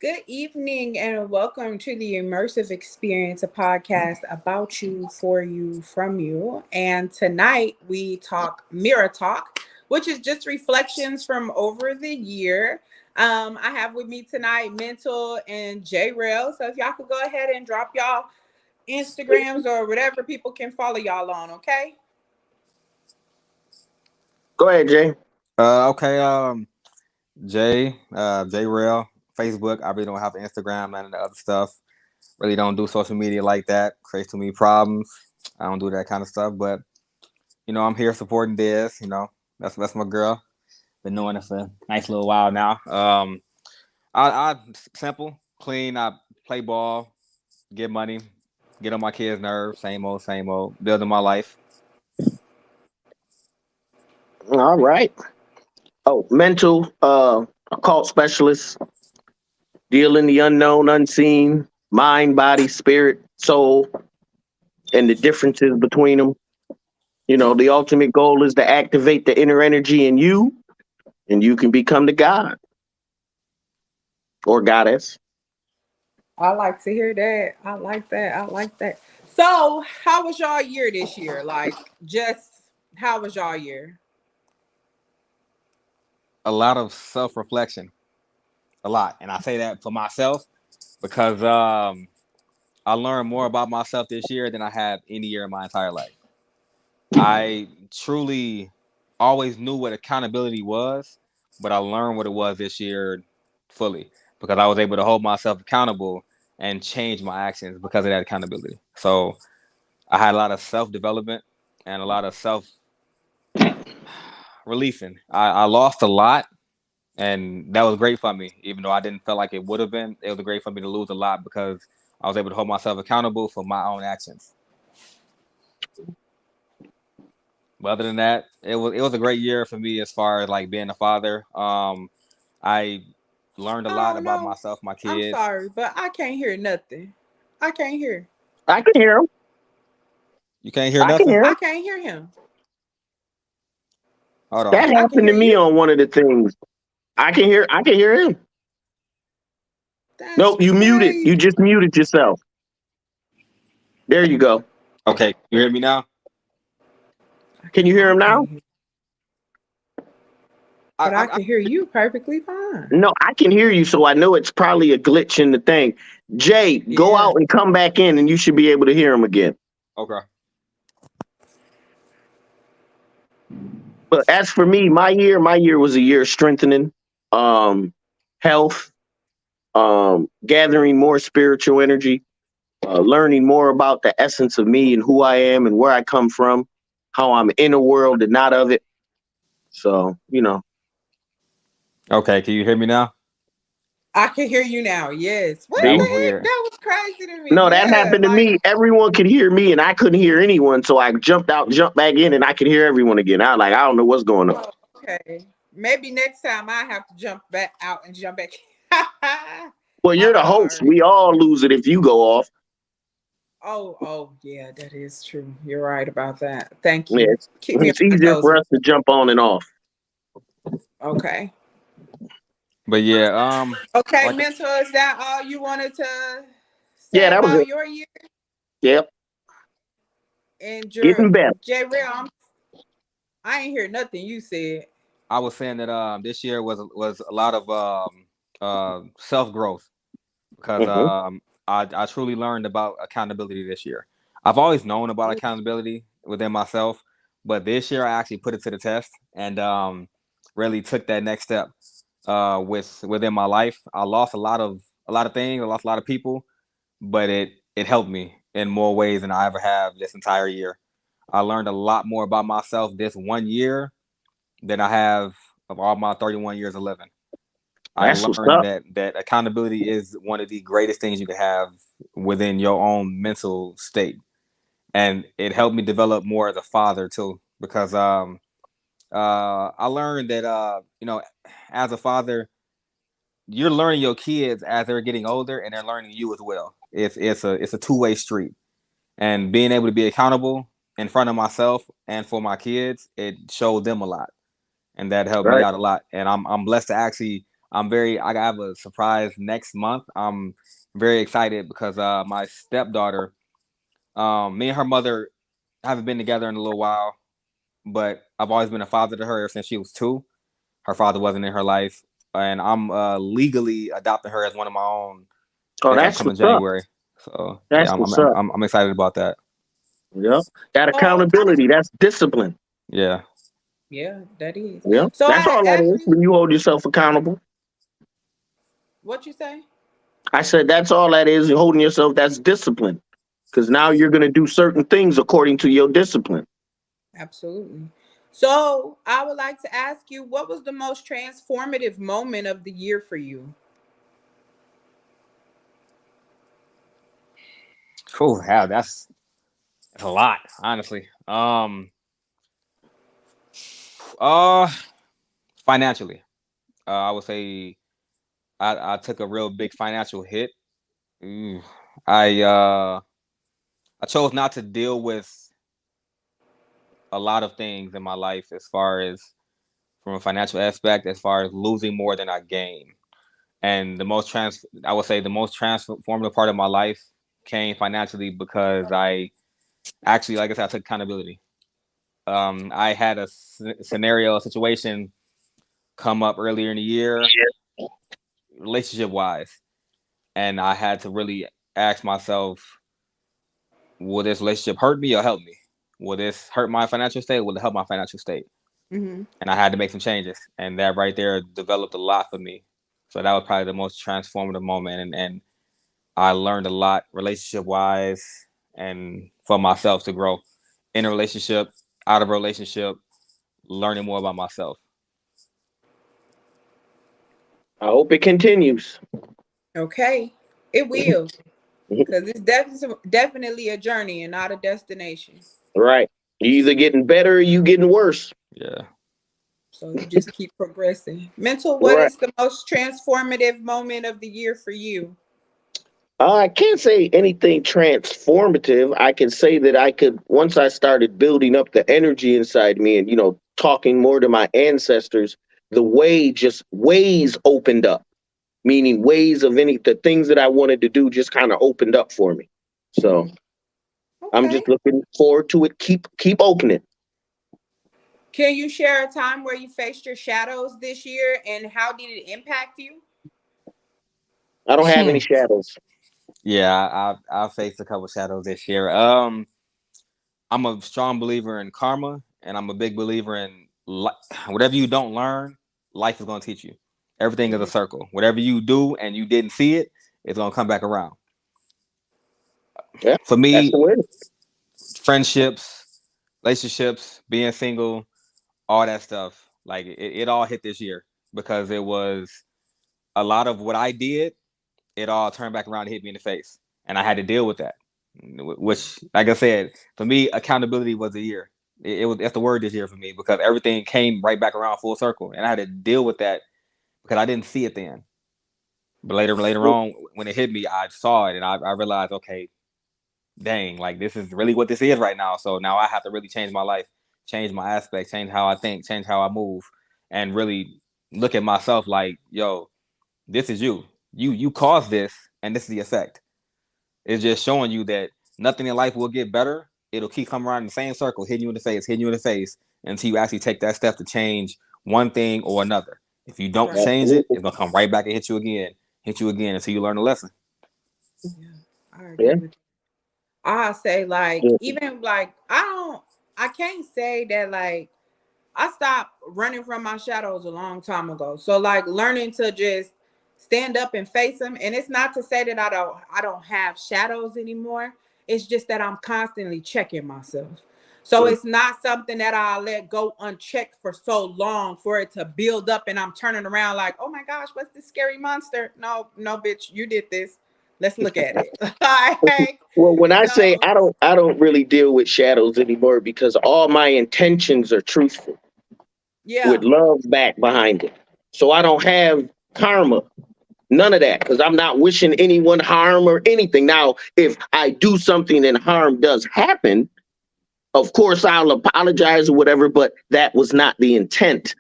Good evening and welcome to the Immersive Experience, a podcast about you, for you, from you. And tonight we talk Mirror Talk, which is just reflections from over the year. I have with me tonight Mental and J Rail. So if y'all could go ahead and drop y'all Instagrams or whatever people can follow y'all on, okay? Go ahead, Jay. Okay. J Rail, Facebook. I really don't have Instagram, none of the other stuff. Really don't do social media like that. Creates too many problems. I don't do that kind of stuff. But I'm here supporting this. That's my girl. Been knowing her for a nice little while now. I simple, clean. I play ball, get money, get on my kids' nerves. Same old, same old. Building my life. All right. Oh, mental, occult specialist, deal in the unknown, unseen, mind, body, spirit, soul, and the differences between them. The ultimate goal is to activate the inner energy in you, and you can become the god or goddess. I like to hear that. I like that. I like that. So, how was y'all year this year? Like, just how was y'all year? A lot of self-reflection. A lot, and I say that for myself because I learned more about myself this year than I have any year in my entire life. I truly always knew what accountability was, but I learned what it was this year fully because I was able to hold myself accountable and change my actions because of that accountability. So I had a lot of self-development and a lot of self-releasing. I lost a lot, and that was great for me, even though I didn't feel like it would have been. It was great for me to lose a lot because I was able to hold myself accountable for my own actions. But other than that, it was a great year for me as far as like being a father. I learned a I lot don't about know. myself, my I'm kids. sorry, but I can't hear nothing. I can't hear. I can hear him. You can't hear I can nothing? hear him. I can't hear him. Hold on. That I can happened hear to me you. on one of the things. I can hear. I can hear him. That's Nope, you muted. You crazy. just muted yourself. There you go. Okay, you hear me now? Can you hear I him now? can't hear. I, But I, I I can hear you perfectly fine. No, I can hear you, so I know it's probably a glitch in the thing. Jay, go Yeah. out and come back in, and you should be able to hear him again. okay. But as for me, my year was a year of strengthening, um, health, gathering more spiritual energy, learning more about the essence of me and who I am and where I come from, how I'm in the world and not of it. So, Okay, can you hear me now? I can hear you now. Yes. What That the see? was heck? weird. That was crazy to me. No, that Yeah. happened to Like, me. Everyone could hear me, and I couldn't hear anyone. So I jumped out, jumped back in, and I could hear everyone again. I don't know what's going on. oh, okay. Maybe next time I have to jump back out and jump back. Well, you're I'm the host. sorry. We all lose it if you go off. Oh, yeah, that is true. You're right about that. Thank Yeah, you. it's, Keep me on it's my easier toes. for us to jump on and off. Okay. But yeah, Okay, like mentor, is that all you wanted to Yeah, say that was about it. your year? Yep, And getting better. J Real, I ain't hear nothing you said. I was saying that this year was a lot of self growth because Hmm. I truly learned about accountability this year. I've always known about accountability within myself, but this year I actually put it to the test and really took that next step within my life. I lost a lot of things. I lost a lot of people, but it helped me in more ways than I ever have this entire year. I learned a lot more about myself this one year than I have of all my 31 years of living. I That's what's learned up. that accountability is one of the greatest things you can have within your own mental state, and it helped me develop more as a father too. Because I learned that as a father, you're learning your kids as they're getting older, and they're learning you as well. It's a two-way street, and being able to be accountable in front of myself and for my kids, it showed them a lot, and that helped me Right. out a lot. And I'm blessed to actually I have a surprise next month. I'm very excited because my stepdaughter, me and her mother haven't been together in a little while, but I've always been a father to her ever since she was 2. Her father wasn't in her life, and I'm legally adopting her as one of my own Oh, this that's upcoming what's up. January. So yeah, That's what's up. I'm excited about that. Yeah. That So, accountability, that's discipline. Yeah. yeah, that is. Yeah. So That's I all that is actually, when you hold yourself accountable. what you say? I said that's all that is, holding yourself, that's discipline. Because now you're going to do certain things according to your discipline. Absolutely. So I would like to ask you, what was the most transformative moment of the year for you? Cool. Yeah, that's a lot, honestly. Uh, Financially, I would say I took a real big financial hit. Ooh. I uh, I chose not to deal with a lot of things in my life as far as from a financial aspect, as far as losing more than I gained. And I would say the most transformative part of my life came financially because I actually, like I said, I took accountability. I had a a situation come up earlier in the year, relationship wise, and I had to really ask myself, will this relationship hurt me or help me? Will this hurt my financial state? Will it help my financial state? Mm-hmm. And I had to make some changes, and that right there developed a lot for me. So that was probably the most transformative moment, and I learned a lot relationship wise and for myself to grow in a relationship, out of a relationship, learning more about myself. I hope it continues. Okay, it will, because it's definitely a journey and not a destination. Right. You either getting better or you getting worse. Yeah. So you just keep progressing. Mental, what Right. is the most transformative moment of the year for you? I can't say anything transformative. I can say that I could, once I started building up the energy inside me and, talking more to my ancestors, ways opened up, meaning ways of the things that I wanted to do just kind of opened up for me. So Mhm. I'm Okay. just looking forward to it. Keep opening. Can you share a time where you faced your shadows this year and how did it impact you? I don't have any Hmm. shadows. Yeah, I faced a couple shadows this year. I'm a strong believer in karma, and I'm a big believer in whatever you don't learn, life is going to teach you. Everything is a Mhm. circle. Whatever you do and you didn't see it, it's going to come back around. Yeah, For that's the me, word. friendships, relationships, being single, all that stuff, like it all hit this year because it was a lot of what I did. It all turned back around and hit me in the face, and I had to deal with that. Which, like I said, for me, accountability was a year. It was that's the word this year for me because everything came right back around full circle, and I had to deal with that because I didn't see it then. But later Well, on, when it hit me, I saw it and I realized, okay, dang, like this is really what this is right now. So now I have to really change my life, change my aspect, change how I think, change how I move, and really look at myself like, yo, this is you. You caused this, and this is the effect. It's just showing you that nothing in life will get better. It'll keep coming around in the same circle, hitting you in the face, hitting you in the face, until you actually take that step to change one thing or another. If you don't Right. change it, absolutely. it's gonna come right back and hit you again until you learn a lesson. Yeah, I Yeah. agree with you. I say like Yeah. even like I can't say that like I stopped running from my shadows a long time ago. So like learning to just stand up and face them. And it's not to say that I don't have shadows anymore. It's just that I'm constantly checking myself. So Mm. it's not something that I let go unchecked for so long for it to build up and I'm turning around like, oh my gosh, what's this scary monster? No, no, bitch, you did this. Let's look at it. Like, Well, when I say so I don't really deal with shadows anymore because all my intentions are truthful with yeah. love back behind it. So I don't have karma, none of that, because I'm not wishing anyone harm or anything. Now, if I do something and harm does happen, of course I'll apologize or whatever, but that was not the intent.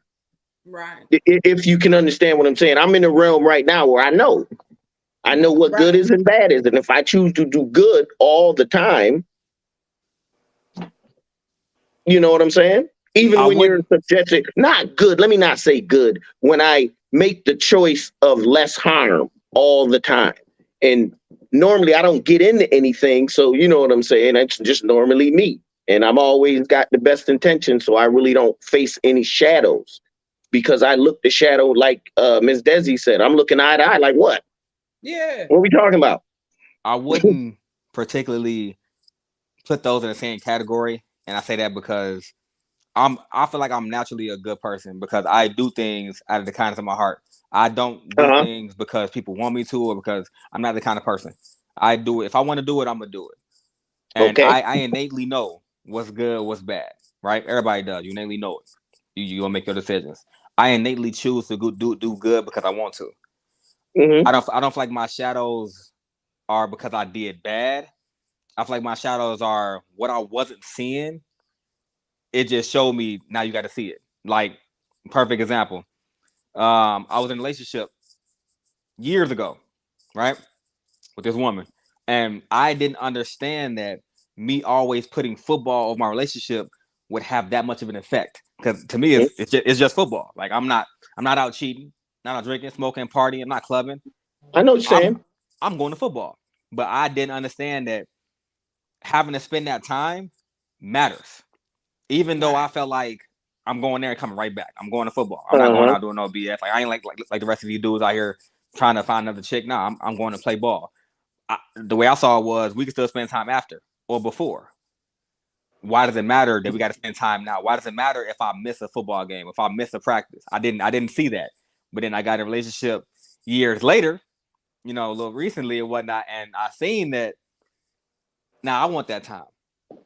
Right. If you can understand what I'm saying, I'm in a realm right now where I know what good Right. is and bad is, and if I choose to do good all the time, you know what I'm saying? Even I when you're wouldn't. suggesting not good, let me not say good. When I make the choice of less harm all the time, and normally I don't get into anything, so you know what I'm saying. It's just normally me, and I'm always got the best intention, so I really don't face any shadows because I look the shadow like Miss Desi said. I'm looking eye to eye, like what? Yeah. What are we talking about? I wouldn't particularly put those in the same category, and I say that because I feel like I'm naturally a good person because I do things out of the kindness of my heart. I don't do Uh-huh. things because people want me to or because I'm not the kind of person. I do it if I want to do it. I'm gonna do it, and Okay. I innately know what's good, what's bad. Right? Everybody does. You innately know it. You gonna make your decisions. I innately choose to do good because I want to. Hmm. I don't feel like my shadows are because I did bad. I feel like my shadows are what I wasn't seeing. It just showed me now you got to see it. Like perfect example. I was in a relationship years ago, right, with this woman, and I didn't understand that me always putting football over my relationship would have that much of an effect. Because to me, it's just football. Like I'm not out cheating, not out drinking, smoking, partying, I'm not clubbing. I know what you're I'm saying. I'm going to football, but I didn't understand that having to spend that time matters. Even though Right. I felt like I'm going there and coming right back. I'm going to football. I'm not going Uh-huh. out doing no BS. Like I ain't like the rest of you dudes out here trying to find another chick. Nah, I'm going to play ball. The way I saw it was we could still spend time after or before. Why does it matter that we got to spend time now? Why does it matter if I miss a football game? If I miss a practice? I didn't see that. But then I got a relationship years later, a little recently and whatnot, and I seen that now I want that time.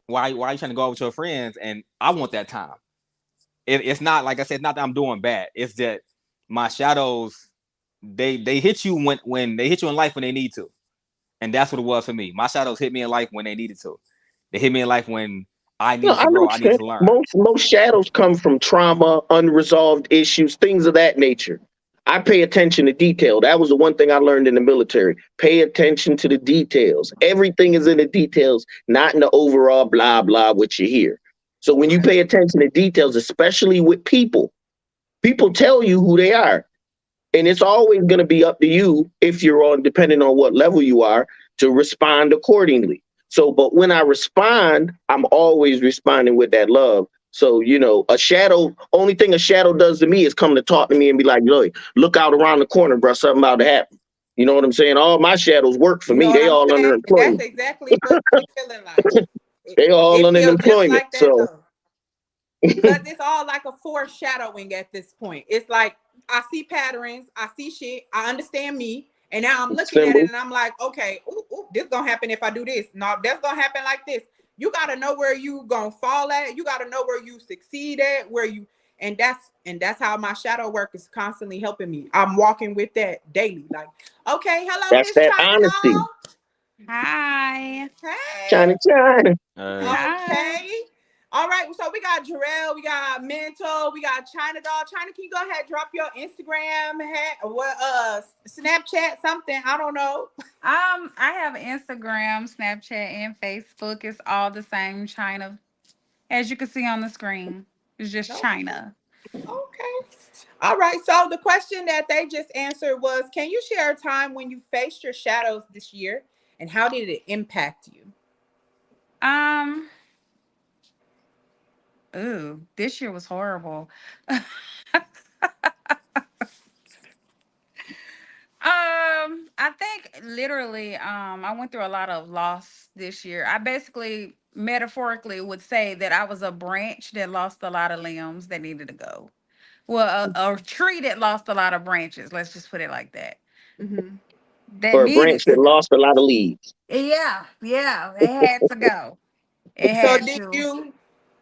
Why are you trying to go out with your friends and I want that time? It's not like I said, it's not that I'm doing bad. It's that my shadows they hit you when they hit you in life when they need to, and that's what it was for me. My shadows hit me in life when they needed to. They hit me in life when I No, needed I to know grow. what I you're needed saying. to learn. Most shadows come from trauma, unresolved issues, things of that nature. I pay attention to detail. That was the one thing I learned in the military. Pay attention to the details. Everything is in the details, not in the overall blah blah what you hear. So when you Right. pay attention to details, especially with people, people tell you who they are. And it's always going to be up to you if you're on, depending on what level you are, to respond accordingly. So, but when I respond, I'm always responding with that love. So, a shadow, only thing a shadow does to me is come to talk to me and be like, look out around the corner, bro, something about to happen. You know what I'm saying? All my shadows work for You know me. what They I'm all under saying? That's employment. exactly what it's feeling like. It, They all it under feels just employment. like that So, though. Because it's all like a foreshadowing at this point. It's like I see patterns, I see shit, I understand me, and now I'm looking at it symbol. and I'm like, okay, this gonna happen if I do this. No, that's gonna happen like this. You gotta know where you gonna fall at. You gotta know where you succeed at, where you and that's how my shadow work is constantly helping me. I'm walking with that daily. Like, okay, hello, That's Miss that China honesty. Doll. Hi. Hey. China, China. Hi. Okay. All right. So we got Jarrell, we got Mental, we got China Doll. China, can you go ahead drop your Instagram, what Snapchat, something? I don't know. I have Instagram, Snapchat, and Facebook. It's all the same China. As you can see on the screen. It's just No. China. Okay. All right. So the question that they just answered was, can you share a time when you faced your shadows this year, and how did it impact you? Um, ooh, this year was horrible. I think literally, I went through a lot of loss this year. I basically metaphorically would say that I was a branch that lost a lot of limbs that needed to go. Well, a tree that lost a lot of branches. Let's just put it like that. Mm-hmm. That Or a needed branch that to go. lost a lot of leaves. Yeah, yeah, it had to go. It So had did to. you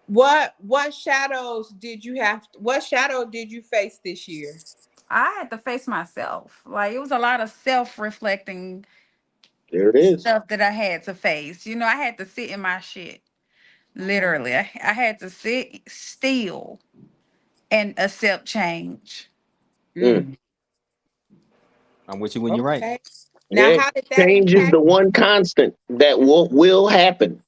what shadows did you have what shadow did you face this year? I had to face myself. Like it was a lot of self-reflecting There it is. stuff that I had to face. I had to sit in my shit. Right. Literally, I had to sit still and accept change. Mm. Mm. I'm with you when you're right. Okay. Now, Yeah, how did that change is impact the one constant that will happen.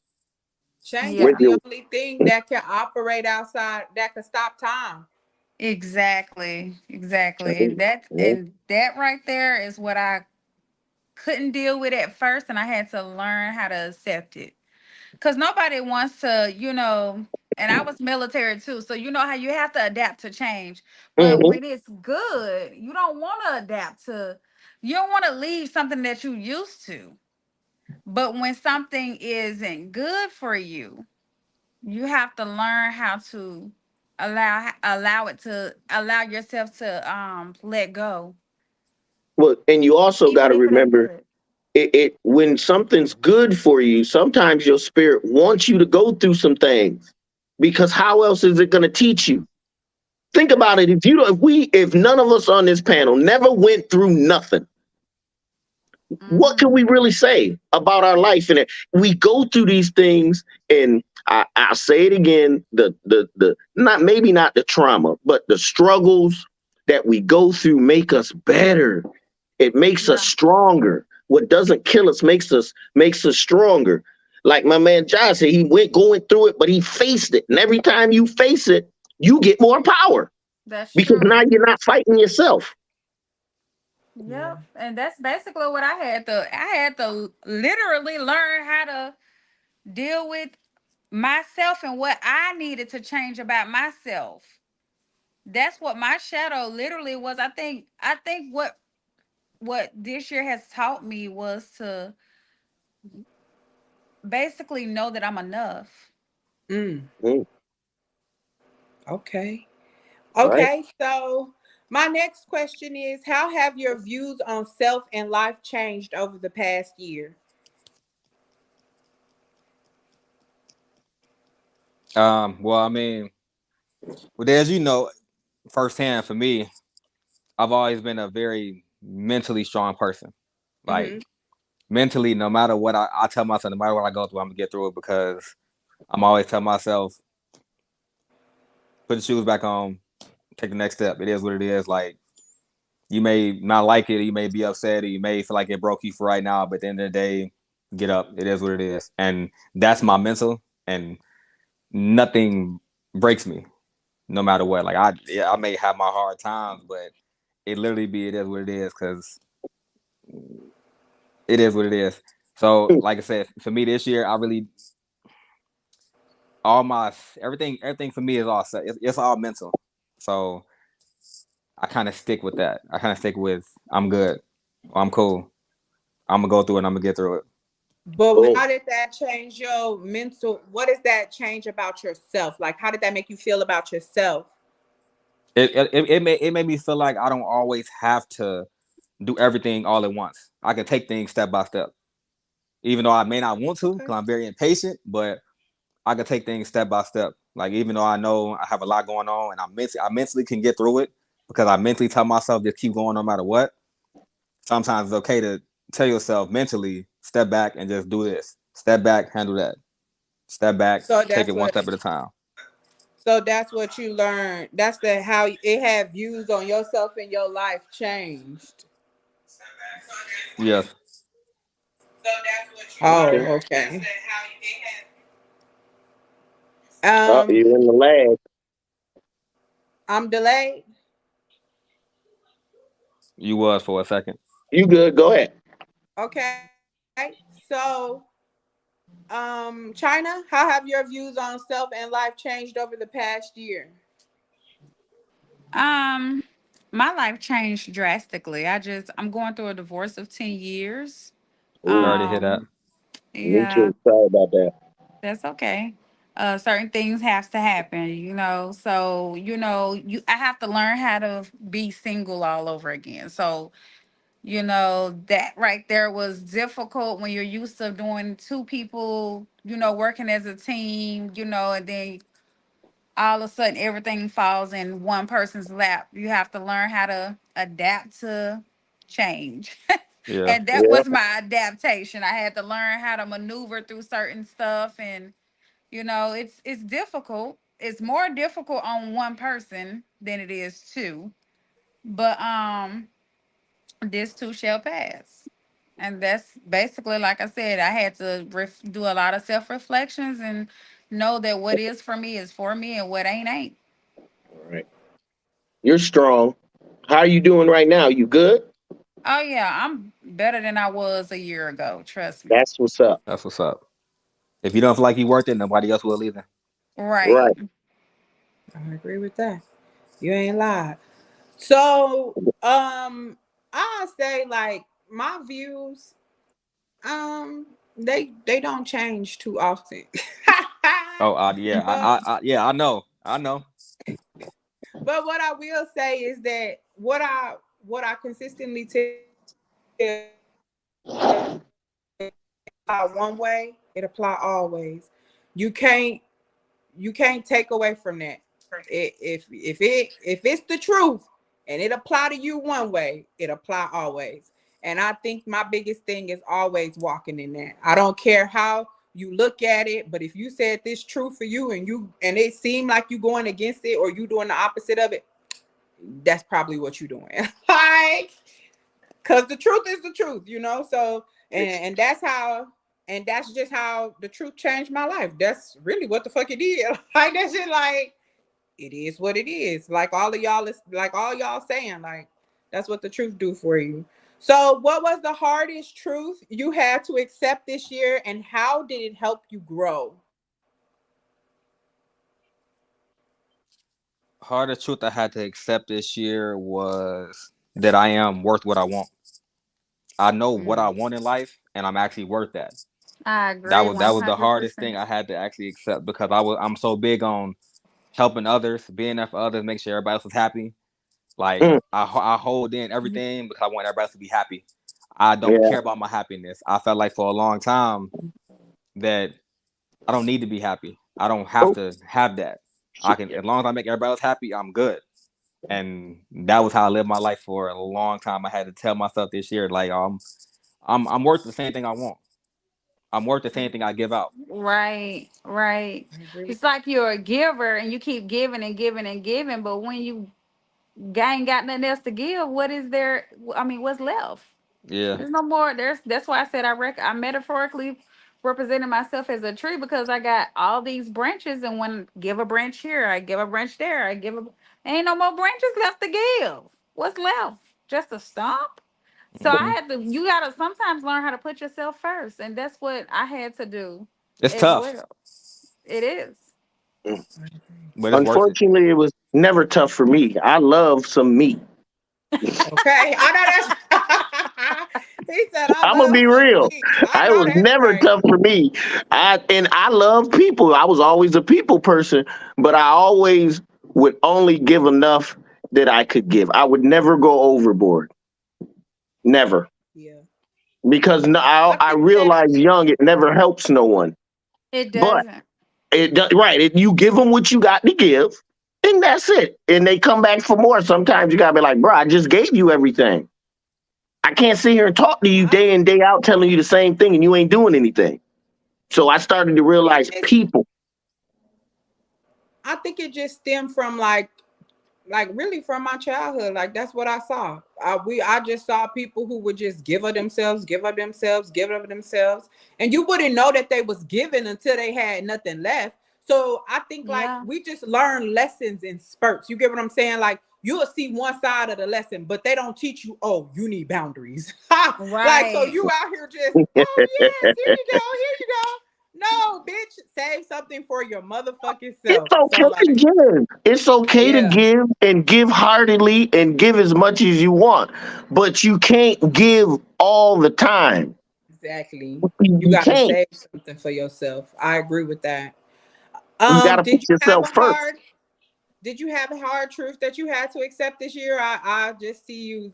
change is With Yeah, the you. only thing that can operate outside that can stop time. exactly, exactly. Change. Yeah. And that right there is what I couldn't deal with at first, and I had to learn how to accept it. Cause nobody wants to, and I was military too, so you know how you have to adapt to change. But Hmm. when it's good, you don't want to adapt to, you don't want to leave something that you used to. But when something isn't good for you, you have to learn how to allow yourself to let go, Well, and you also got even to if it ain't remember good. it when something's good for you. Sometimes your spirit wants you to go through some things because how else is it going to teach you? Think about That's it. If you don't, if none of us on this panel never went through nothing, what Mm-hmm. can we really say about our life? And we go through these things, and I'll say it again: the not maybe not the trauma, but the struggles that we go through make us better. It makes us Yeah, stronger. What doesn't kill us makes us stronger. Like my man Josh said, he went going through it, but he faced it, and every time you face it, you get more power that's because now true. you're not fighting yourself. yeah. Yep, and that's basically what I had to literally learn how to deal with myself and what I needed to change about myself. That's what my shadow literally was. I think what this year has taught me was to basically know that I'm enough. Mm. Mm, Okay. right? Okay. So, my next question is, how have your views on self and life changed over the past year? Well, I mean, well, as you know, firsthand for me, I've always been a very mentally strong person. Like Mm-hmm. mentally, no matter what I tell myself, no matter what I go through, I'm gonna get through it because I'm always telling myself, put the shoes back on, take the next step. It is what it is. Like you may not like it, you may be upset, or you may feel like it broke you for right now, but at the end of the day, get up. It is what it is. And that's my mental, and nothing breaks me, no matter what. Like I may have my hard times, but it is what it is, because it is what it is. So, Mm, like I said, for me this year, I really all my everything for me is all set. It's all mental. So I kind of stick with that. I kind of stick with I'm good, I'm cool. I'm gonna go through it. And I'm gonna get through it. But boom. how did that change your mental? What does that change about yourself? Like, how did that make you feel about yourself? It made me feel like I don't always have to do everything all at once. I can take things step by step, even though I may not want to Okay. because I'm very impatient. But I can take things step by step. Like even though I know I have a lot going on, and I mentally can get through it because I mentally tell myself just keep going no matter what. Sometimes it's okay to tell yourself mentally step back and just do this. Step back, handle that. Step back, So take that's it one what. step at a time. So that's what you learned. That's the how it had views on yourself and your life changed. Yes. Oh, Okay. okay. Oh, Um, you're in the lag. I'm delayed. You was for a second. You good? Go ahead. Okay. So, China, how have your views on self and life changed over the past year? Um, my life changed drastically. I'm going through a divorce of 10 years. Ooh, Sorry to hear that. Um, me yeah, too. Sorry about that. that's okay. Certain things have to happen, So, I have to learn how to be single all over again. So, that right there was difficult when you're used to doing two people, working as a team, and then all of a sudden everything falls in one person's lap. You have to learn how to adapt to change. Yeah. And that Yeah. was my adaptation. I had to learn how to maneuver through certain stuff, and it's difficult. it's more difficult on one person than it is two. But this too shall pass. And that's basically, like I said, I had to do a lot of self reflections and know that what is for me is for me and what ain't. All right. You're strong. How are you doing right now? You good? Oh yeah, I'm better than I was a year ago. Trust me. That's what's up. That's what's up. If you don't feel like you worth it, nobody else will either. Right. Right. I agree with that. You ain't lied. So, I'll say like my views, they don't change too often. Oh, yeah, but yeah, I know. but what I will say is that what I consistently tell one way, it apply always. You can't you can't take away from that. If it's the truth and it apply to you one way, it apply always. And I think my biggest thing is always walking in that. I don't care how you look at it, but if you said this true for you and it seemed like you going against it or you doing the opposite of it, that's probably what you're doing. Like, because the truth is the truth, so and that's just how the truth changed my life. That's really what the fuck it did. Like, that shit, like, it is what it is. Like all of y'all is like all y'all saying, like, that's what the truth do for you. So what was the hardest truth you had to accept this year, and how did it help you grow? Hardest truth I had to accept this year was that I am worth what I want. I know what I Mm. want in life, and I'm actually worth that. I That agree was one the hundred hardest thing percent. I had to actually accept because I'm so big on helping others, being there for others, make sure everybody else is happy. Like Mm, I hold in everything because I want everybody else to be happy. I don't yeah. care about my happiness. I felt like for a long time that I don't need to be happy. I don't have Oh, to have that. I shit. can, as long as I make everybody else happy, I'm good. And that was how I lived my life for a long time. I had to tell myself this year, like, I'm worth the same thing I want. I'm worth the same thing I give out. Right, right. I agree. It's like you're a giver and you keep giving and giving and giving, but when you ain't got nothing else to give, what is there? I mean, what's left? Yeah, There's no more. That's why I said I metaphorically represented myself as a tree because I got all these branches, and when give a branch here, I give a branch there, ain't no more branches left to give. What's left? Just a stump. So I hmm had to. You gotta sometimes learn how to put yourself first, and that's what I had to do it's as tough, well. It is. Mm. I agree. but it's worth it. Unfortunately, it was never tough for me. I love some meat. Okay, I know that's. He said, "I I'm gonna love be some real. meat." I I know was that's never right. tough for me. I love people. I was always a people person, but I always would only give enough that I could give. I would never go overboard. Never. Yeah, Because no, I I think that. realized young it never helps no one. It But doesn't. right, you give them what you got to give, and that's it. And they come back for more. Sometimes you gotta be like, bro, I just gave you everything. I can't sit here and talk to you I day in, day out, telling you the same thing, and you ain't doing anything. So I started to it realize just. people. I think it just stemmed from like really from my childhood. Like that's what I saw. I just saw people who would just give of themselves, give of themselves, give of themselves, and you wouldn't know that they was giving until they had nothing left. So I think like Yeah. we just learn lessons in spurts. You get what I'm saying? Like you'll see one side of the lesson, but they don't teach you. Oh, you need boundaries. Like so, Right. you out here just oh yes, here you go, here you go. No, bitch, save something for your motherfucking It's self. So okay to like, give. It's okay to yeah, give and give heartily and give as much as you want, but you can't give all the time. exactly. You You got to can't. save something for yourself. I agree with that. You got to put Did you have yourself a first. hard did you have a hard truth that you had to accept this year? I just see you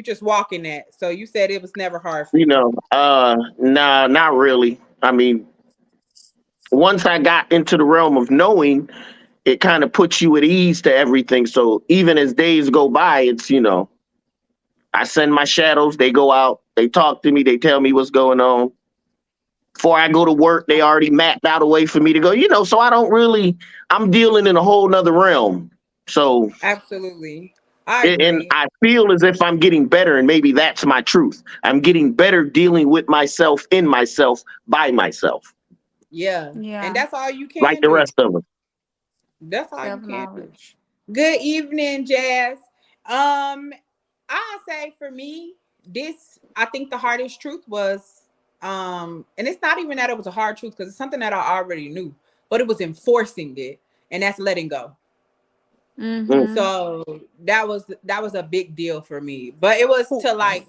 just walking that. So you said it was never hard for you. Nah, not really. I mean, once I got into the realm of knowing, it kind of puts you at ease to everything. So even as days go by, I send my shadows, they go out, they talk to me, they tell me what's going on. Before I go to work, they already mapped out a way for me to go, so I don't really, I'm dealing in a whole nother realm. So, Absolutely. I and agree. I feel as if I'm getting better, and maybe that's my truth. I'm getting better dealing with myself, in myself, by myself, Yeah. And Yeah. that's all you like can the do. rest of us. That's all you can do. Self-knowledge. Good evening, Jazz. I'll say for me, this I think the hardest truth was and it's not even that it was a hard truth because it's something that I already knew, but it was enforcing it, and that's letting go. Mm. Mm-hmm. So that was a big deal for me. But it was Who- to like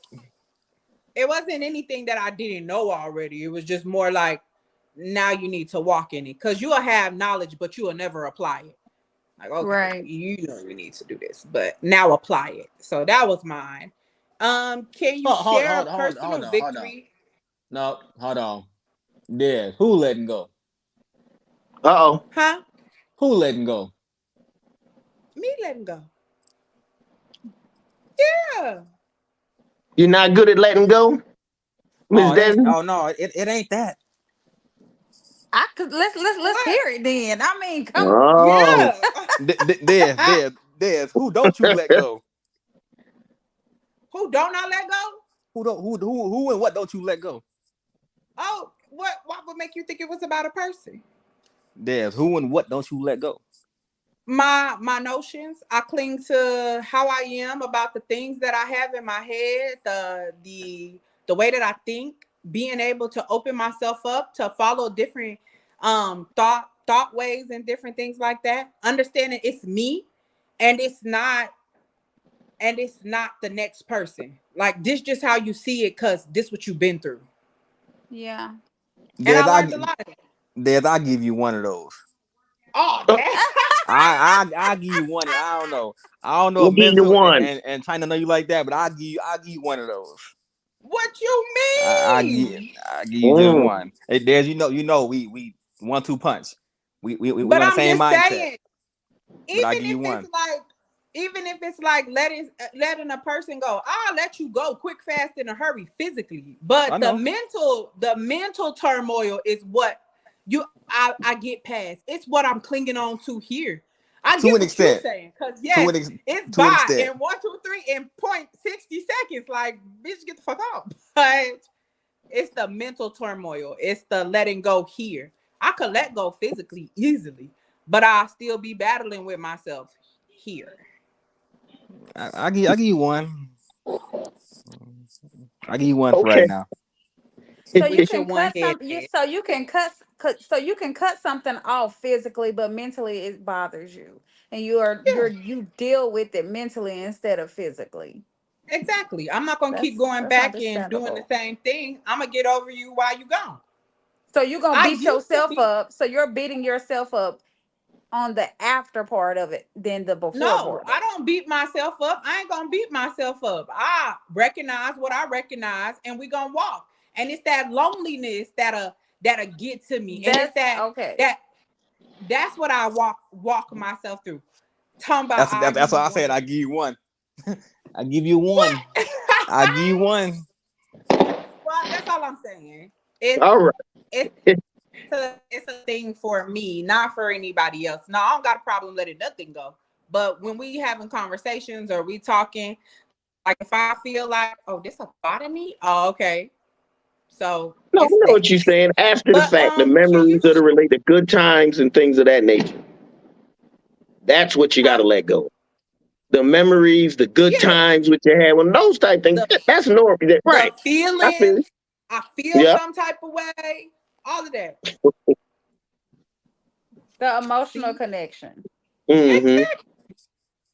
it wasn't anything that I didn't know already. It was just more like now you need to walk in it because you'll have knowledge, but you will never apply it. Like, okay, Right. you know you need to do this, but now apply it. So that was mine. Can you share a Hold personal on, hold on. victory? No, hold on. Yeah, who letting go? Uh-oh. Huh? Who letting go? Me letting go. Yeah. You're not good at letting go, Miss Oh, it ain't. Desmond? Oh no, it ain't that. I could let's What? hear it then. I mean, come on. Oh, Yeah. There's. Who don't you let go? Who don't I let go? Who and what don't you let go? Oh, what would make you think it was about a person? There's who and what don't you let go? My notions. I cling to how I am about the things that I have in my head, the way that I think, being able to open myself up to follow different thought ways and different things like that. Understanding it's me and it's not the next person. Like this just how you see it cuz this what you've been through. Yeah. And I There's learned a I lot of it. there's I give you one of those. Oh, damn. I give you one. I don't know we'll if give you mental one. and trying to know you like that, but I give you one of those. What you I, I give mean? I give you just Mm. one. Hey, there's we 1-2 punch. We But on the I'm same just mindset, saying, but I even give if you it's one. like even if it's like letting a person go, I'll let you go quick, fast, in a hurry physically. I But the know mental turmoil is what I get past. It's what I'm clinging on to here. I to get an what you're extent. saying. Cause To yes, an ex, it's to an by extent. in 1, 2, 3 in point 60 seconds. Like, bitch, get the fuck out. But it's the mental turmoil. It's the letting go here. I could let go physically easily, but I'll still be battling with myself here. I give you one. I give you one for right Okay. now. So you With your can one cut head. some you so you can so you can cut something off physically, but mentally it bothers you. And Yeah, you deal with it mentally instead of physically. exactly. I'm not gonna keep going That's back and doing the understandable. same thing. I'm gonna get over you while you gone. So you're gonna I beat used to yourself be up. So you're beating yourself up on the after part of it than the before no, part I of it. don't beat myself up. I ain't gonna beat myself up. I recognize what I recognize, and we gonna walk. And it's that loneliness that'll get to me, and it's That's okay. that that's what I walk myself through. Talking about I That's give why you I one said of I these. give you one. I give you one. What? I give you one. Well, that's all I'm saying. It's All right. it's it's a thing for me, not for anybody else. No, I don't got a problem letting nothing go. But when we having conversations or we talking, like if I feel like, oh, this a thought of me, oh, okay. So No, I it's know that. what you're saying. After the But fact, the can memories you, that are related to good times and things of that nature. That's what you got to huh? let go. The memories, the good Yeah, times which you had, when those type things, the that's normal. the Right. I feel feelings, you. I feel Yeah. some type of way, all of that. The emotional See, connection. Mm-hmm. exactly.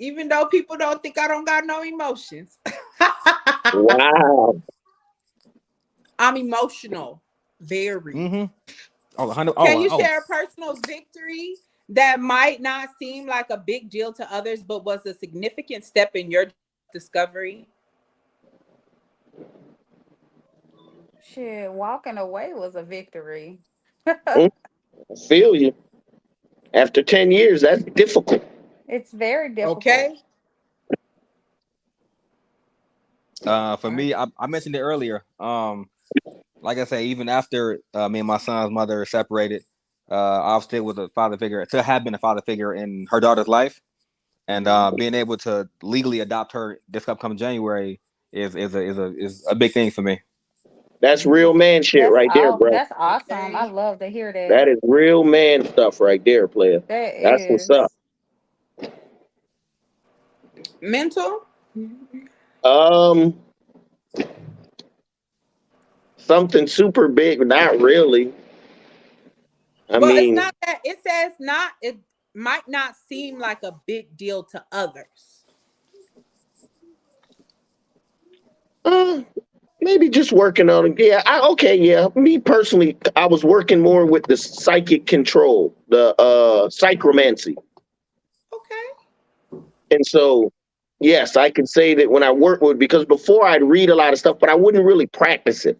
Even though people don't think I don't got no emotions. Wow. I'm emotional. Very. Mm-hmm. Oh, 100. Can Oh, you oh. share a personal victory that might not seem like a big deal to others, but was a significant step in your discovery? Shit, walking away was a victory. Mm, I feel you. After 10 years, that's difficult. It's very difficult. Okay. For All right. me, I mentioned it earlier. like I say, even after me and my son's mother separated, I was still with a father figure. To have been a father figure in her daughter's life, and being able to legally adopt her this upcoming January is a big thing for me. That's real man shit right there, bro. That's awesome. I Okay. love to hear That that. is real man stuff right there, player. That That's what's up. is. Mental? Um, Something super big, not really. I Well, it's mean, not that it says not, it might not seem like a big deal to others. uh, maybe just working on it. Yeah, okay, yeah. Me personally, I was working more with the psychic control, the psychromancy. Okay. And so, yes, I can say that when I work with, because before I'd read a lot of stuff, but I wouldn't really practice it.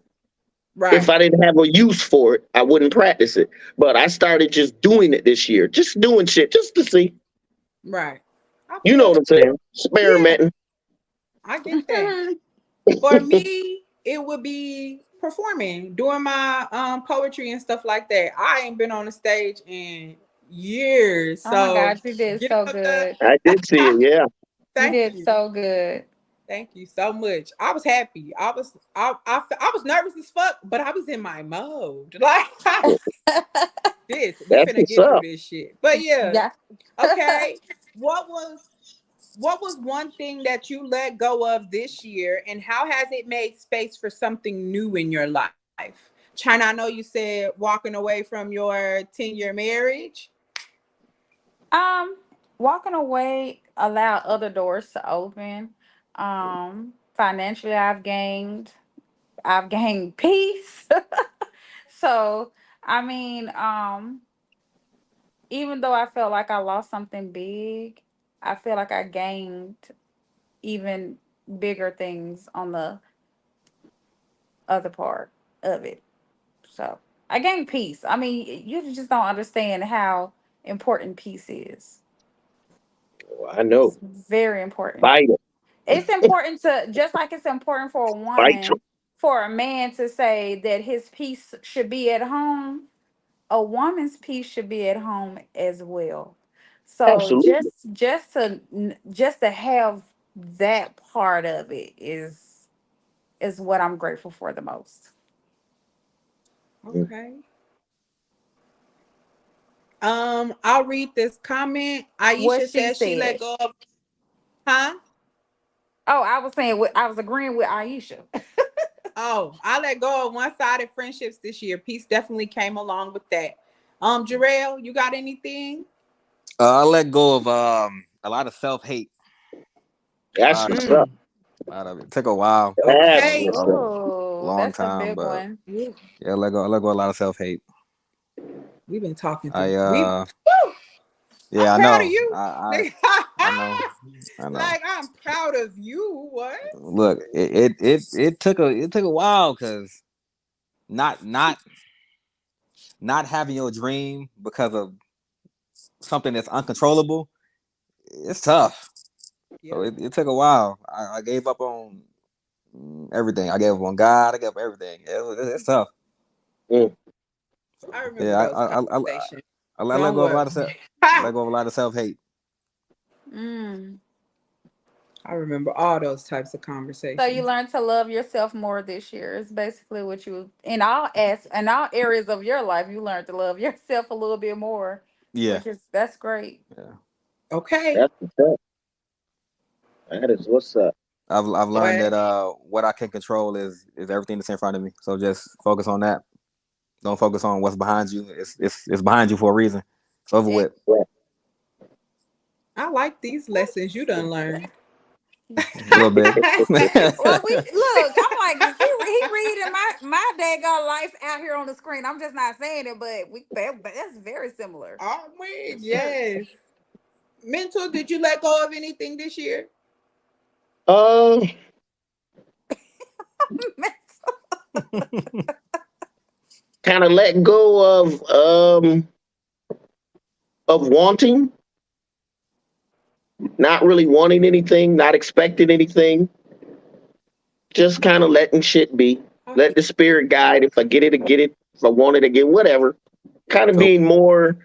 If Right. I didn't have a use for it, I wouldn't practice it. But I started just doing it this year, just doing shit just to see. Right. I You know feel what that. I'm saying? Yeah, Experimenting. I get that. For me, it would be performing, doing my poetry and stuff like that. I ain't been on the stage in years. Oh my So God, you did getting so up there, good. I did see it, yeah. You thank did you. so good. Thank you so much. I was happy. I was nervous as fuck, but I was in my mode. Like this, we That's finna what's get through up. this shit. But yeah, Yeah. okay. What was what was one thing that you let go of this year, and how has it made space for something new in your life? China, I know you said walking away from your 10-year marriage. Um, Walking away allow other doors to open. Financially, I've gained peace. So, I mean, even though I felt like I lost something big, I feel like I gained even bigger things on the other part of it. So I gained peace. I mean, you just don't understand how important peace is. Oh, I know. It's very important. Vital. It's important to, just like it's important for a Vital. woman, for a man to say that his peace should be at home, a woman's peace should be at home as well. So Absolutely. just to have that part of it is what I'm grateful for the most. Mm. Okay. I'll read this comment. What Aisha she says she let said. go of, huh? Oh, I was saying I was agreeing with Aisha. Oh, I let go of one-sided friendships this year. Peace definitely came along with that. Jarrell, you got anything? I let go of a lot of self hate. A That's lot of what's it. up. Mm, A lot of it. Took a while, That's okay. what's up. Oh, long that's a time, big but one. yeah, I let go a lot of self hate. We've been talking I through. We woo, I'm Yeah, I proud of know. you. I know. I know. Like I'm proud of you. What? Look, it took a while because not not not having your dream because of something that's uncontrollable, it's tough. So Yeah, it took a while. I gave up on everything. I gave up on God. I gave up everything. It's tough. Mm. I remember Yeah, those conversations. I let Don't go of a lot worry. of self. Ha! Let go of a lot of self hate. Mm. I remember all those types of So you conversations. learned to love yourself more this year. It's basically what you in all areas of your life. You learned to love yourself a little bit more, Yeah, which is that's great. yeah. Okay. That's what's up. That is what's up. I've learned Well, that what I can control is everything that's in front of me. So just focus on that. Don't focus on what's behind you. It's behind you for a reason. It's over It, with. Right. I like these lessons you done learned. A little bit. well, we look. I'm like he reading my daggone life out here on the screen. I'm just not saying it, but that's very similar. Oh, wait, yes. Mental, did you let go of anything this year? Uh, Kind of let go of wanting, not really wanting anything, not expecting anything, just kind of letting shit be. Let the spirit guide. If I get it, I get it. If I want it, I get whatever. Kind of So being more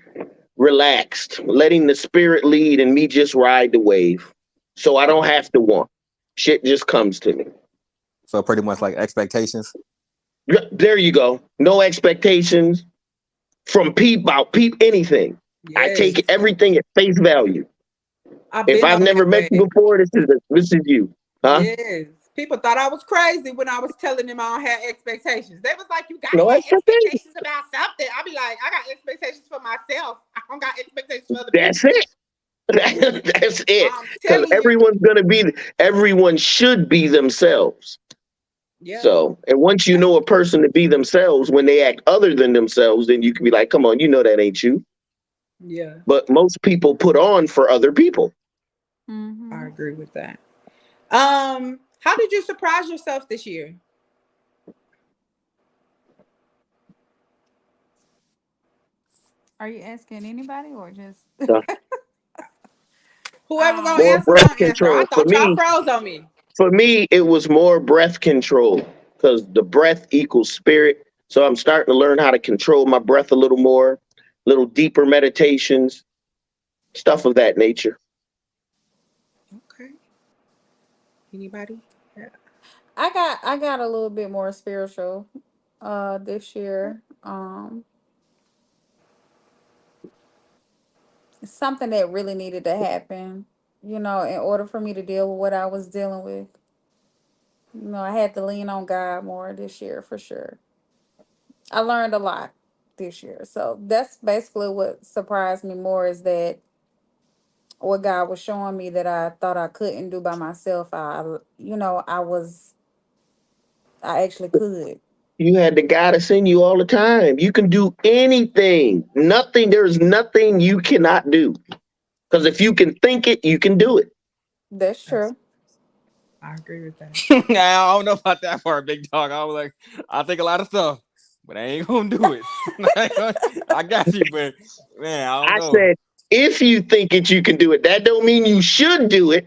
relaxed, letting the spirit lead and me just ride the wave. So I don't have to want. Shit just comes to me. so pretty much like expectations. Yeah, there you go. No expectations from peep anything. I Yes. take everything at face value. I've If been I've on never that met way. you before, this is you. Huh? Yes. People thought I was crazy when I was telling them I don't have expectations. They was like, you gotta No have expectations. expectations about something. I be like, I got expectations for myself. I don't got expectations for other That's people. it. That's it. I'm Because telling you. everyone should be themselves. Yeah. So, and once you know a person to be themselves, when they act other than themselves, then you can be like, come on, you know that ain't you. Yeah. But most people put on for other people. I Mm-hmm. agree with that. How did you surprise yourself this year? Are you asking anybody or just So, Whoever gonna more um answer, breath gonna answer. I control. thought y'all froze on me. For me, it was more breath control because the breath equals spirit. So I'm starting to learn how to control my breath a little more, little deeper meditations, stuff of that nature. Okay. Anybody? Yeah. I got a little bit more spiritual this year. It's something that really needed to happen, in order for me to deal with what I was dealing with. I had to lean on God more this year for sure. I learned a lot this year. So that's basically what surprised me more is that what God was showing me that I thought I couldn't do by myself. I actually could. You had the guy that's in you all the time. You can do anything. There's nothing you cannot do. Because if you can think it, you can do it. That's That's true. I agree with that. I don't know about that part, big dog. I was like, I think a lot of stuff, but I ain't gonna do it. I got you, but man, I don't I know. said, if you think it, you can do it. That don't mean you should do it.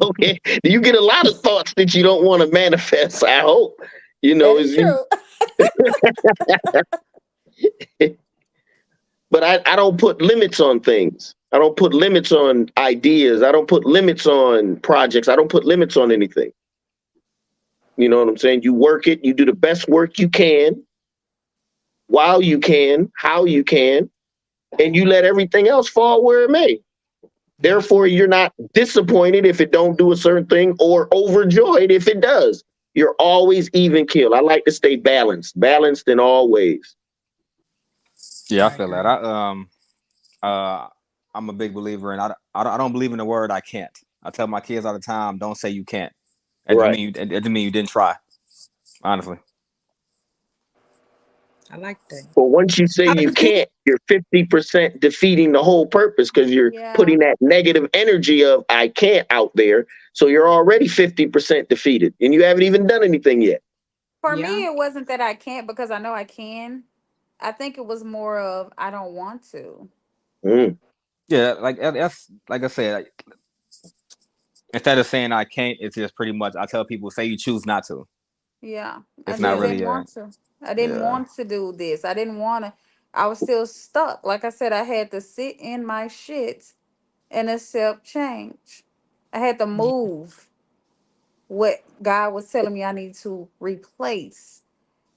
Okay. You get a lot of thoughts that you don't want to manifest. I hope. You That know, is is you true. but I don't put limits on things. I don't put limits on ideas. I don't put limits on projects. I don't put limits on anything. You know what I'm saying? You work it, you do the best work you can, while you can, how you can, and you let everything else fall where it may. Therefore, you're not disappointed if it don't do a certain thing or overjoyed if it does. You're always even keel. I like to stay balanced in all ways. Yeah, I I feel that. agree. Uh, I'm a big believer, and I don't believe in the word I can't. I tell my kids all the time, don't say you can't. Right. It doesn't mean you didn't try. Honestly, I like that. But once you say How you did you can't, you're 50% defeating the whole purpose because you're Yeah. putting that negative energy of I can't out there. So you're already 50% defeated and you haven't even done anything yet. For yeah. me, it wasn't that I can't because I know I can. I think it was more of I don't want to. Mm. yeah, like that's like I said. Instead of saying I can't, it's just pretty much I tell people say you choose not to. Yeah, I It's just not Yeah. really didn't a want to. I didn't yeah. want to do this. I didn't want to. I was still stuck. Like I said, I had to sit in my shit and accept change. I had to move what God was telling me I need to replace.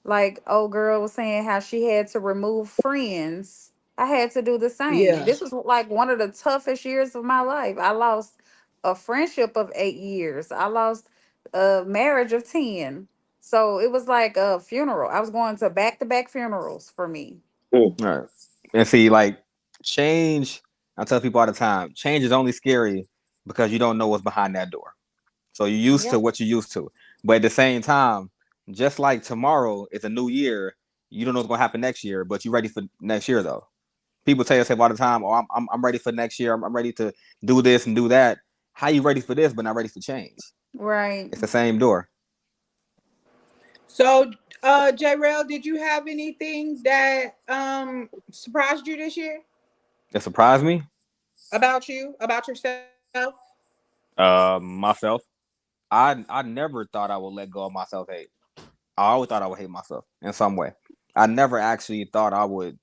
Like old girl was saying how she had to remove friends. I had to do the same. Yeah. This was like one of the toughest years of my life. I lost a friendship of 8 years. I lost a marriage of 10. So it was like a funeral. I was going to back funerals for me. Mm. All right. And see, like change, I tell people all the time, change is only scary because you don't know what's behind that door. So you're used to Yep. what you're used to. But at the same time, just like tomorrow is a new year, you don't know what's gonna happen next year, but you're ready for next year though. People tell us all the time, "Oh, I'm ready for next year. I'm ready to do this and do that." How you ready for this, but not ready for change? Right. It's the same door. So, J Rail, did you have anything that surprised you this year It surprised me. about yourself? Myself. I never thought I would let go of my self hate. I always thought I would hate myself in some way. I never actually thought I would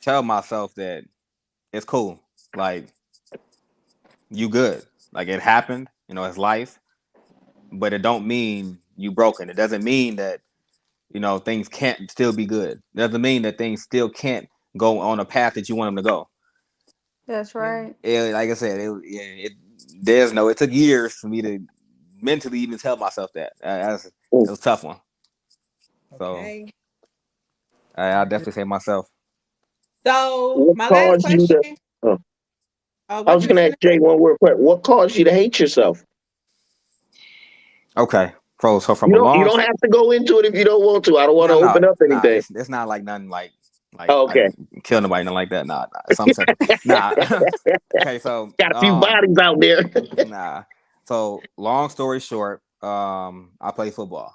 tell myself that it's cool. Like, you good. Like, it happened, it's life, but it don't mean you broken. It doesn't mean that, things can't still be good. It doesn't mean that things still can't go on a path that you want them to go. That's right. Like I said, it took years for me to mentally even tell myself that. It was a tough one. So Okay. I definitely say myself. So What my last caused you to? question. Oh, I What was you was going to gonna ask Jay say? one word question. What caused you to hate yourself? Okay. So from You a don't. You long don't have to go into it if you don't want to. I don't want to no, open up nah, anything. it's not like nothing like I Okay. didn't kill nobody, nothing like that. Nah. Some sense. Nah. Okay, so Got a few bodies out there. nah. So long story short, I play football.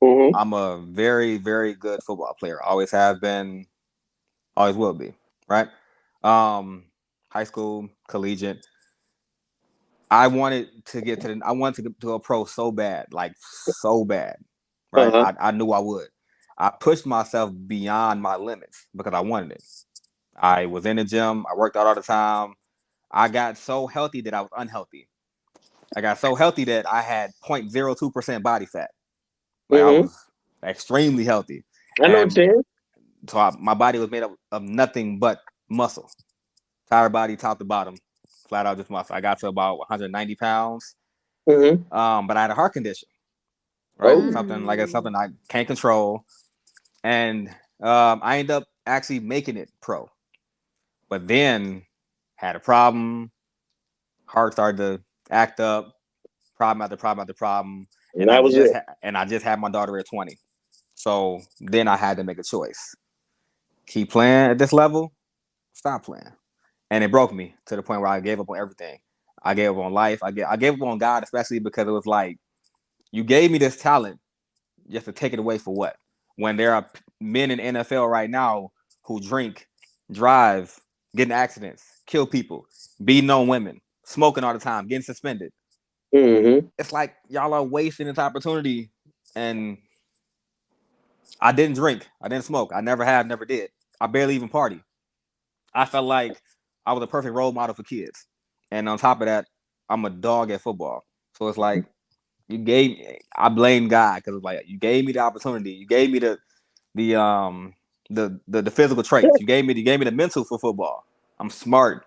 Mm-hmm. I'm a very, very good football player. Always have been, always will be, right? High school, collegiate. I wanted to get to a pro so bad, like so bad, right? Uh-huh. I knew I would. I pushed myself beyond my limits because I wanted it. I was in the gym. I worked out all the time. I got so healthy that I was unhealthy. I got so healthy that I had 0.02% body fat. Like, I Mm-hmm. was extremely healthy. I know what And you're saying. so my body was made up of nothing but muscle. Entire body, top to bottom, flat out just muscle. I got to about 190 pounds. Mm-hmm. But I had a heart condition, right? Oh. Something I can't control. And I ended up actually making it pro. But then had a problem. Heart started to act up. Problem after problem after problem. And that was it. And I just had my daughter at 20. So then I had to make a choice. Keep playing at this level, stop playing. And it broke me to the point where I gave up on everything. I gave up on life. I gave up on God, especially because it was like, you gave me this talent just to take it away for what? When there are men in NFL right now who drink, drive, get in accidents, kill people, beating on women, smoking all the time, getting suspended. Mm-hmm. It's like y'all are wasting this opportunity. And I didn't drink. I didn't smoke. I never have, never did. I barely even party. I felt like I was a perfect role model for kids. And on top of that, I'm a dog at football. So it's like, I blame God because it's like, you gave me the opportunity. You gave me the physical traits. You gave me the mental for football. I'm smart.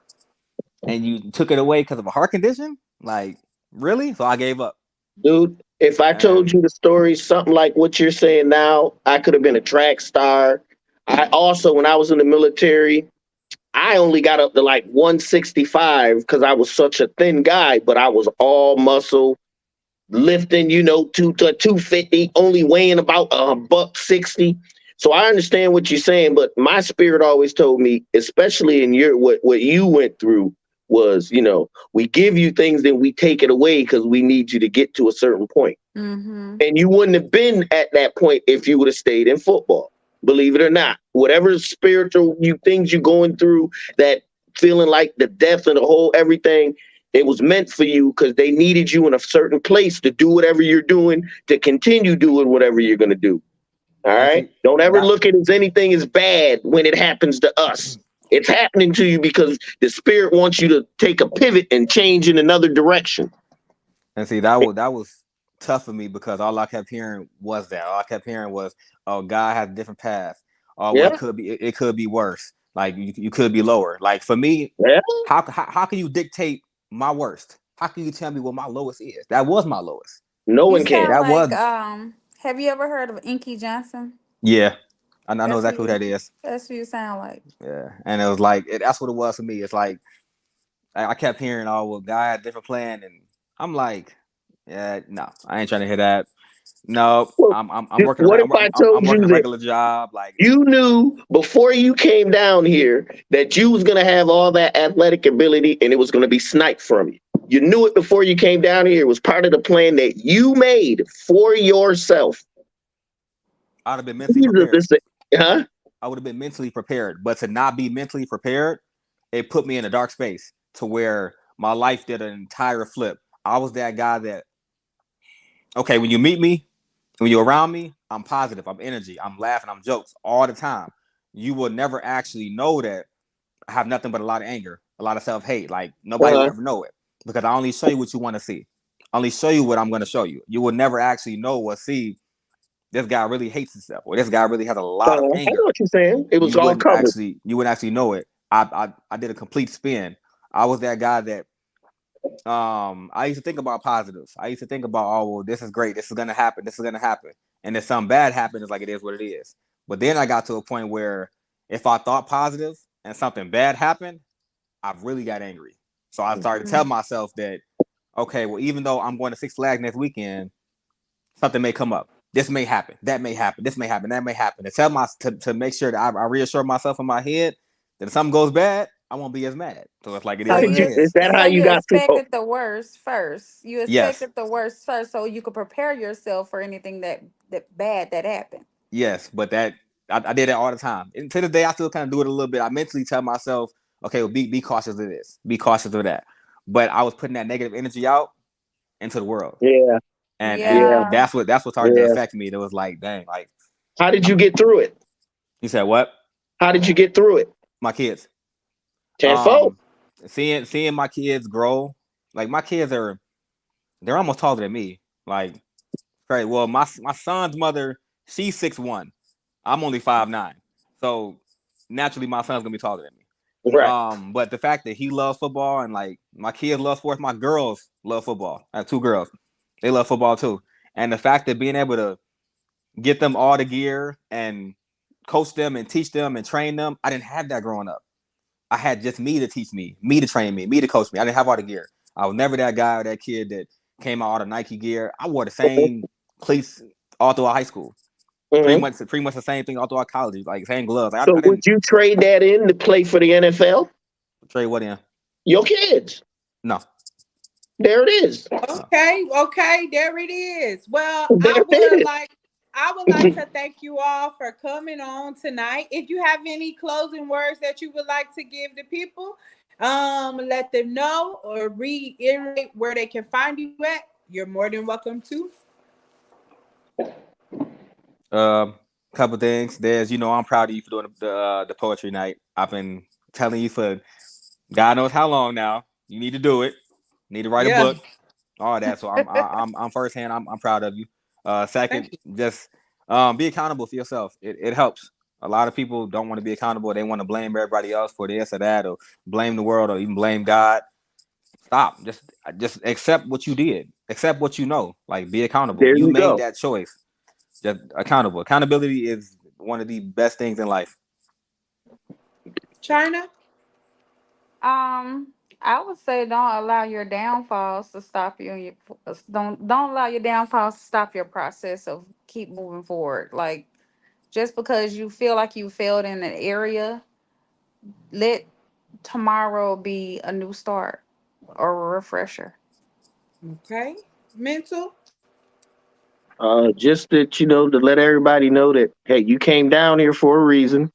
And you took it away because of a heart condition? Like, really? So I gave up. Dude, if I told And you the story, something like what you're saying now, I could have been a track star. I also, when I was in the military, I only got up to like 165 because I was such a thin guy, but I was all muscle, lifting, 250, only weighing about a buck 60. So I understand what you're saying, but my spirit always told me, especially in what you went through was, we give you things, then we take it away because we need you to get to a certain point. Mm-hmm. And you wouldn't have been at that point if you would have stayed in football. Believe it or not, whatever spiritual things you're going through, that feeling like the death and the whole everything, it was meant for you because they needed you in a certain place to do whatever you're doing, to continue doing whatever you're going to do. All right. see, Don't ever that look at it as anything is bad when it happens to us. It's happening to you because the spirit wants you to take a pivot and change in another direction. And see, that was tough for me because all I kept hearing was that. All I kept hearing was, "Oh, God has a different path. Oh, well, Yeah. it could be worse. Like, you could be lower." Like, for me, Yeah. how can you dictate my worst? How can you tell me what my lowest is? That was my lowest. No You one can. sound That like was have you ever heard of Inky Johnson? yeah. I know That's exactly who who that is. that's who you sound like. Yeah, and it was like that's what it was for me. It's like I kept hearing, "Oh, well, God had a different plan," and I'm like, "Yeah, no, I ain't trying to hear that. No, Well, I'm working. what if I I'm told you working a that regular job. Like, you knew before you came down here that you was going to have all that athletic ability and it was going to be sniped from you? You knew it before you came down here. It was part of the plan that you made for yourself. I'd have been mentally prepared. Huh? I would have been mentally prepared, but to not be mentally prepared, it put me in a dark space to where my life did an entire flip. I was that guy that, okay, when you meet me, When you're around me, I'm positive, I'm energy, I'm laughing, I'm jokes all the time. You will never actually know that I have nothing but a lot of anger, a lot of self-hate. Like nobody will ever know it because I only show you what you want to see. I only show you what I'm going to show you. You will never actually know or see this guy really hates himself or this guy really has a lot of I know anger. what you're saying. It was all covered. You wouldn't actually know it. I did a complete spin. I was that guy that I used to think about positives. I used to think about, oh well, this is great, this is gonna happen, this is gonna happen. And if something bad happens, it's like it is what it is. But then I got to a point where if I thought positive and something bad happened, I really got angry. So I started to tell myself that, okay, well, even though I'm going to Six Flags next weekend, something may come up. This may happen. That may happen. This may happen. That may happen. To tell to make sure that I reassure myself in my head that if something goes bad, I won't be as mad. So it's like it is How what did it you? is. Is that how So you you got through? expected the worst first. You Yes. expected the worst first, so you could prepare yourself for anything that bad that happened. Yes, but that I did that all the time. And to the day, I still kind of do it a little bit. I mentally tell myself, okay, well, be cautious of this, be cautious of that. But I was putting that negative energy out into the world, Yeah, yeah, and that's what started to yeah. affect me. It was like, dang, like How did you get through it? you said, what? How did you get through it? My kids. Tenfold. Um, seeing my kids grow, like my kids they're almost taller than me. Like, right. Well, my son's mother, she's 6'1". I'm only 5'9". So naturally my son's gonna be taller than me. Right. But the fact that he loves football and like my kids love sports, my girls love football. I have 2 girls. They love football too. And the fact that being able to get them all the gear and coach them and teach them and train them, I didn't have that growing up. I had just me to teach me to train me to coach me. I didn't have all the gear. I was never that guy or that kid that came out all the Nike gear. I wore the same cleats all throughout high school. Pretty much the same thing all throughout college, like same gloves. Like, So I would didn't you trade that in to play for the NFL? trade what in. Your kids. No. There it is. Okay, there it is. Well, There it is. I would like to thank you all for coming on tonight. If you have any closing words that you would like to give the people, let them know or reiterate where they can find you at. You're more than welcome to. Couple things. There's, I'm proud of you for doing the poetry night. I've been telling you for God knows how long now. You need to do it. You need to write a book. All that. So I'm firsthand. I'm proud of you. Second, just be accountable for yourself. It helps. A lot of people don't want to be accountable. They want to blame everybody else for this or that, or blame the world, or even blame God. Stop. Just accept what you did. Accept what you know. Like, be accountable. There You you made go. that choice. Just accountable. Accountability is one of the best things in life. China? I would say don't allow your downfalls to stop you. Don't allow your downfalls to stop your process of keep moving forward. Like just because you feel like you failed in an area, let tomorrow be a new start or a refresher. Okay. Mental? Just that, to let everybody know that, hey, you came down here for a reason.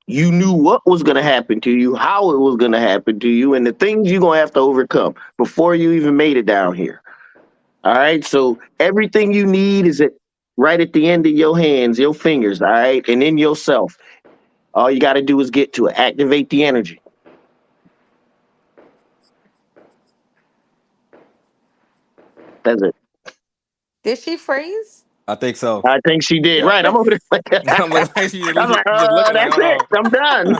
You knew what was going to happen to you, how it was going to happen to you, and the things you're going to have to overcome before you even made it down here. All right. So everything you need is right at the end of your hands, your fingers. All right. And in yourself. All you got to do is get to it, activate the energy. That's it. Did she freeze? I think so. I think she did. Yep. Right. I'm over there. I'm like, just I'm like, looking like, that's it. I'm done.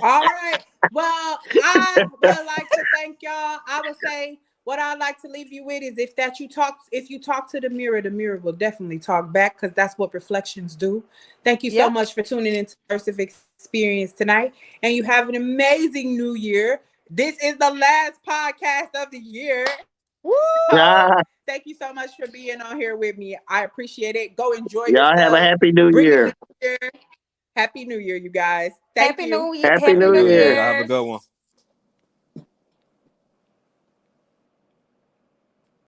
All right. Well, I would like to thank y'all. I would say what I'd like to leave you with is if you talk to the mirror will definitely talk back because that's what reflections do. Thank you so much for tuning into Immersive Experience tonight. And you have an amazing new year. This is the last podcast of the year. Woo! Thank you so much for being on here with me. I appreciate it. Go enjoy yourself. Y'all have a happy new year. Happy New Year, you guys. Happy New Year. Happy New Year. Y'all have a good one.